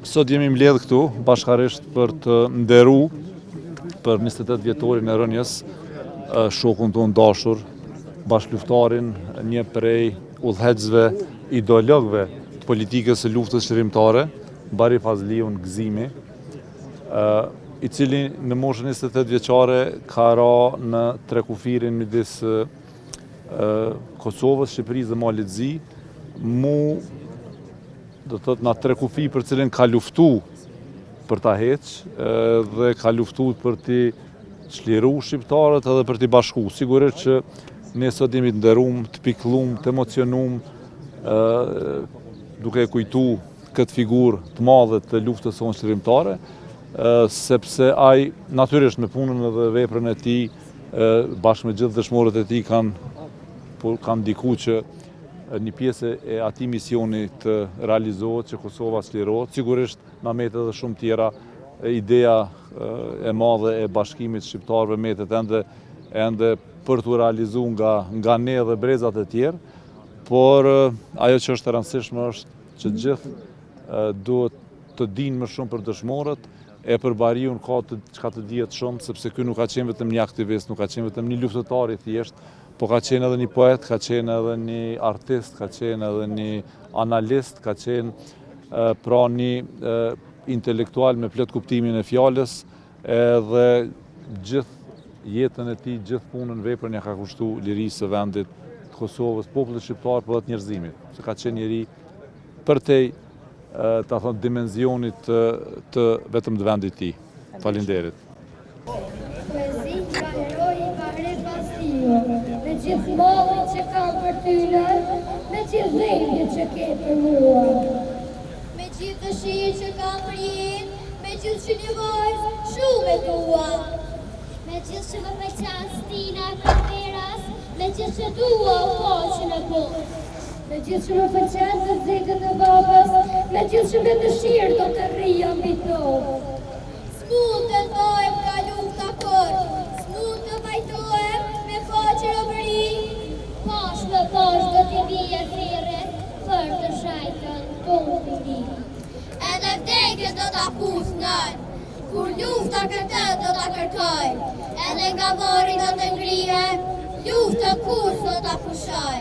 Sot jemi mbledh këtu bashkarisht për të nderu për 28 vjetorin e rënies shokun tonë dashur, bashkëluftarin, një prej udhëheqësve ideologëve të politikës së luftës shërimtare, Bari Fazliun Gëzimi, i cili në moshën 28 vjeçare ka ra në trekufirin midis Kosovës, Shqipërisë dhe Malit Zi, do të thotë na trekufi për cilin ka luftu për ta heqë dhe ka luftu për t'i çliru shqiptarët edhe për t'i bashku. Sigurisht që ne sot jemi të nderuar, të pikëlluar, të emocionuar duke kujtu këtë figurë të madhe të luftës sonë shërimtare, sepse ai natyrisht me punën edhe veprën e tij bashkë me gjithë dëshmorët e tij kanë ndikuar që një pjesë e atij misioni të realizohet, që Kosova çlirohet. Sigurisht na metet edhe shumë tjera, ideja e madhe e bashkimit shqiptarëve metet ende për t'u realizuar nga ne dhe brezat e tjerë, por ajo që është e rëndësishme është që gjithë duhet të dinë më shumë për dëshmorët, e për Bariun ka të dihet shumë, sepse ky nuk ka qenë vetëm një aktivist, nuk ka qenë vetëm një luftëtar i thjeshtë, po ka qenë edhe një poet, ka qenë edhe një artist, ka qenë edhe një analist, ka qenë pra një intelektual me plot kuptimin e fjalës, edhe gjithë jetën e tij, gjithë punën, veprën ja ka kushtuar lirisë së vendit, të Kosovës, popullit shqiptar, po dhe të njerëzimit, se ka qenë njeri përtej ta thonë dimensionit të vetëm të vendit të tij. Faleminderit. Me gjithë mallin që kam për tyne, me gjithë dhejnje që ke për mua. Me gjithë dëshirë që kam për jetë, me gjithë që nevojë shumë e tua. Me gjithë që më përqanë stina për teras, me gjithë që dua u poqën e botë. Me gjithë që më përqanë të zekët e babës, me gjithë që me dëshirë do të rria mbi tokë. S'mund të dojmë ka lufta kërë, s'mund të vajtojmë me faqe robëri. Pash me pash do t'i bije thirret për të shajtën tonë të di. Edhe vdekjes do t'a pusnën, kur lufta këtë do t'a kërkoj. Edhe nga varri do të ngrije, lufta kur do t'a pushoj.